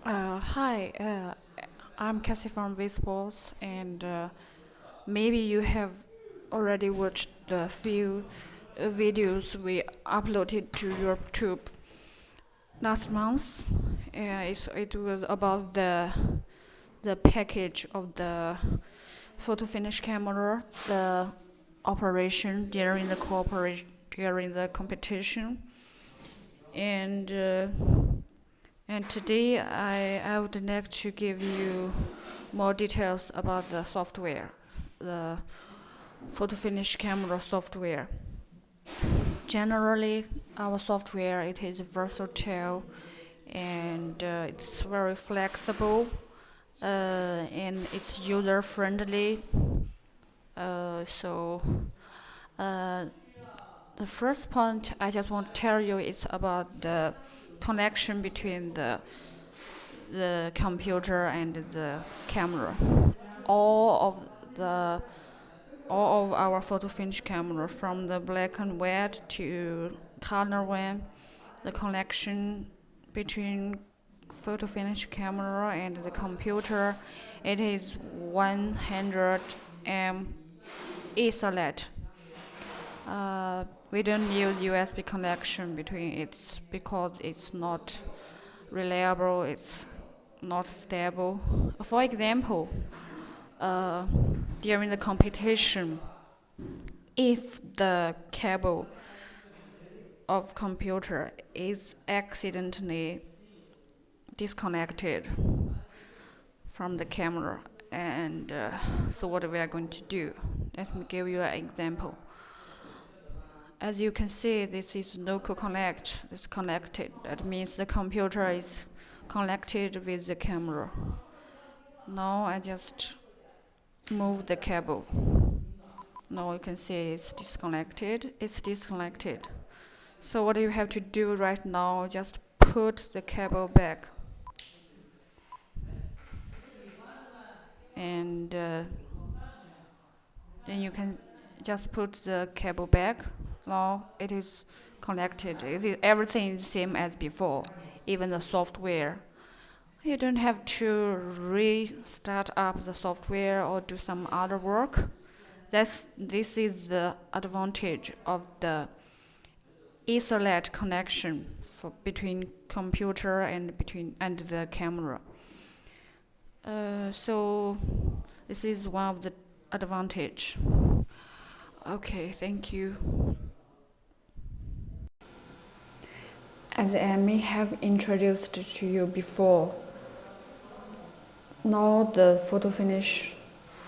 Hi, I'm Cassie from Vsports, and maybe you have already watched the few videos we uploaded to YouTube last month. It was about the package of the photo finish camera, the operation during the cooperation during the competition, and. And today I would like to give you more details about the software, the photo finish camera software. Generally, our software it is versatile and it's very flexible and it's user friendly. So the first point I just want to tell you is about the connection between the computer and the camera. All of the all of our photo finish camera, from the black and white to color one, the connection between photo finish camera and the computer, it is 100 m Ethernet. We don't use USB connection between it because it's not reliable, it's not stable. For example, during the competition, if the cable of computer is accidentally disconnected from the camera, and so what we are going to do? Let me give you an example. As you can see, this is local connect. It's connected. That means the computer is connected with the camera. Now I just move the cable. Now you can see it's disconnected. It's disconnected. So what you have to do right now, just put the cable back. And then you can just put the cable back. Now it is connected. Everything is the same as before, even the software. You don't have to restart up the software or do some other work. This is the advantage of the Ethernet connection between computer and the camera. So this is one of the advantage. Okay, thank you. As I may have introduced to you before, now the photo finish,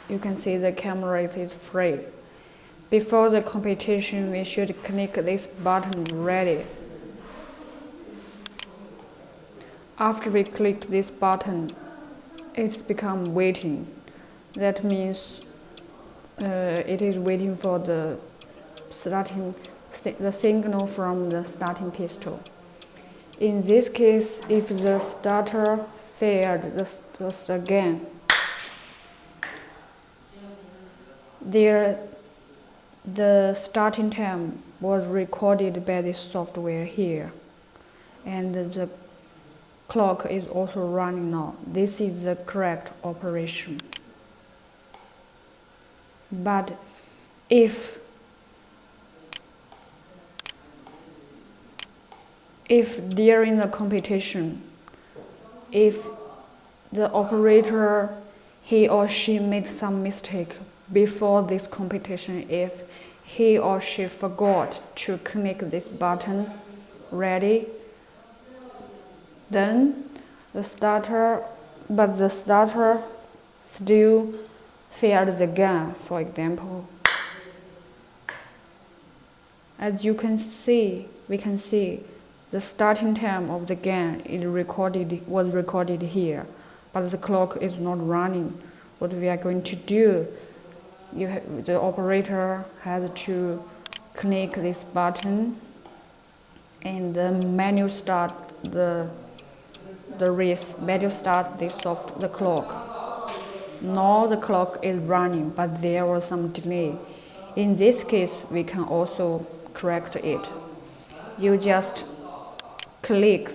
you can see the camera it is free. Before the competition, we should click this button ready. After we click this button, it's become waiting. That means it is waiting for the signal from the starting pistol. In this case, if the starter failed just again, the starting time was recorded by this software here, and the clock is also running now. This is the correct operation. But if during the competition, if the operator, he or she made some mistake before this competition, if he or she forgot to click this button ready, then the starter still failed the gun, for example. As we can see the starting time of the gun was recorded here, but the clock is not running. What we are going to do, the operator has to click this button and manual start the race, manual start the clock. Now the clock is running, but there was some delay. In this case, we can also correct it. You just click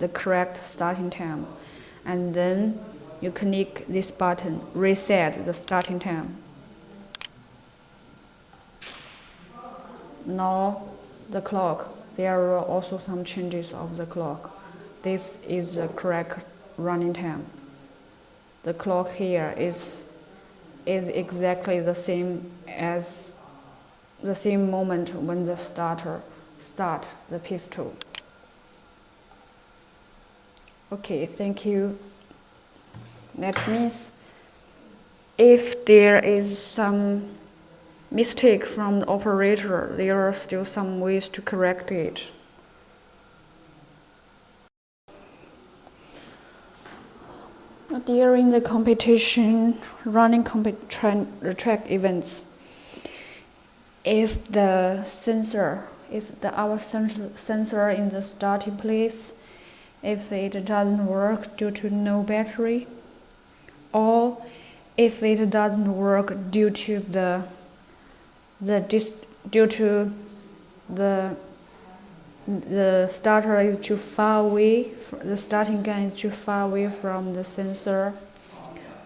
the correct starting time. And then you click this button, reset the starting time. Now the clock, there are also some changes of the clock. This is the correct running time. The clock here is exactly the same as the same moment when the starter start the pistol. Okay, thank you. That means if there is some mistake from the operator, there are still some ways to correct it. During the competition, running track events, if our sensor in the starting place, if it doesn't work due to no battery, or if it doesn't work due to the starter is too far away, the starting gun is too far away from the sensor,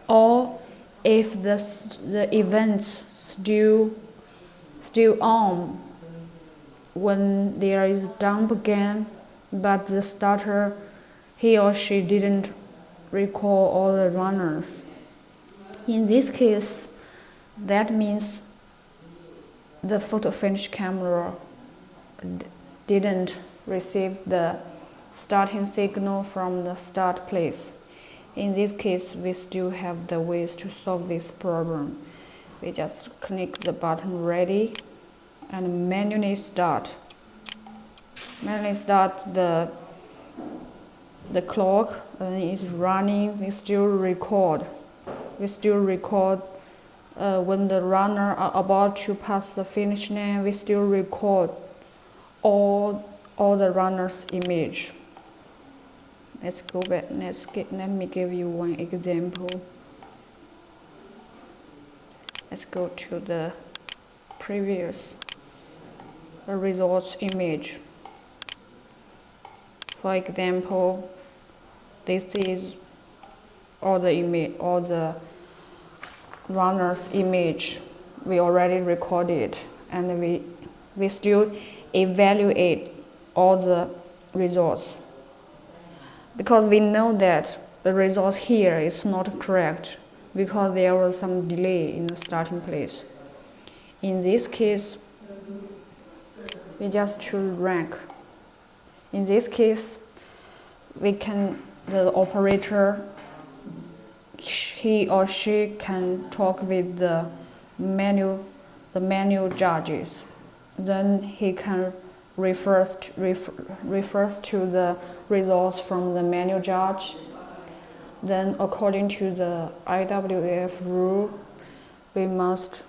or if the events still on when there is dump gun, but the starter, he or she didn't recall all the runners. In this case, that means the photo finish camera didn't receive the starting signal from the start place. In this case, we still have the ways to solve this problem. We just click the button ready and manually start. Manually start the clock, and it's running. We still record. When the runner are about to pass the finish line. We still record all the runners' image. Let's go back. Let me give you one example. Let's go to the previous results image. For example, this is all the runners' image we already recorded, and we still evaluate all the results because we know that the result here is not correct because there was some delay in the starting place. In this case, we just choose rank. In this case, the operator, he or she can talk with the menu judges. Then he can refers to the results from the menu judge. Then according to the IWF rule, we must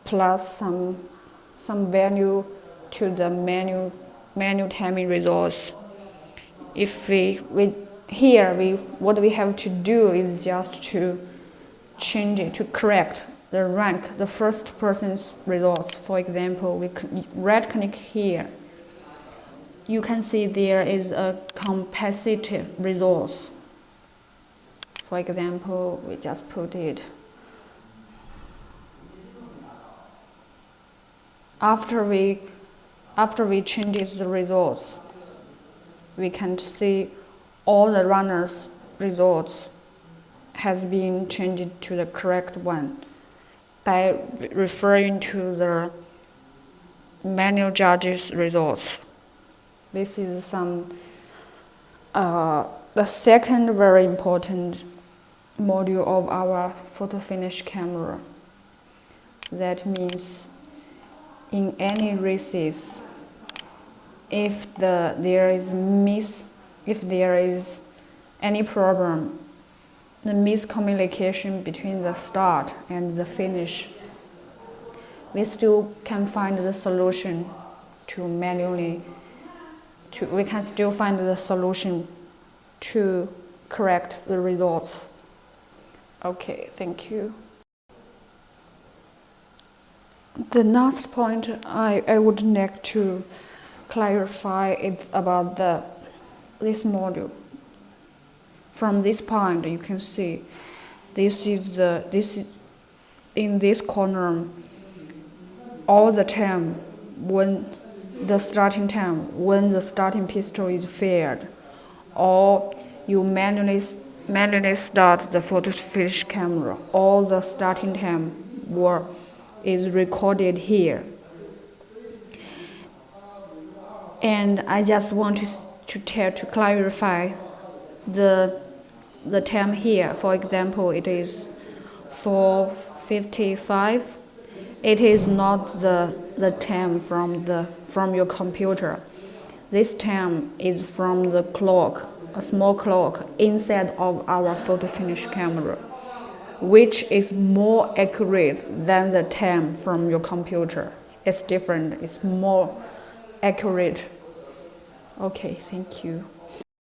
plus some value to the menu timing results. What we have to do is just to change it, to correct the rank, the first person's results. For example, we right click here. You can see there is a competitive results. For example, we just put it. After we change the results, we can see all the runners' results has been changed to the correct one by referring to the manual judges' results. This is the second very important module of our photo finish camera. That means in any races, if there is any problem, the miscommunication between the start and the finish, we still can find the solution we can still find the solution to correct the results. Okay, thank you. The next point I would like to clarify is about this module. From this point, you can see this is in this corner all the time when the starting pistol is fired, or you manually start the photo finish camera. All the starting time is recorded here. And I just want to clarify the time here. For example, it is 4:55. It is not the time from your computer. This time is from the clock, a small clock inside of our photo finish camera, which is more accurate than the time from your computer. It's different, it's more accurate. Okay, thank you.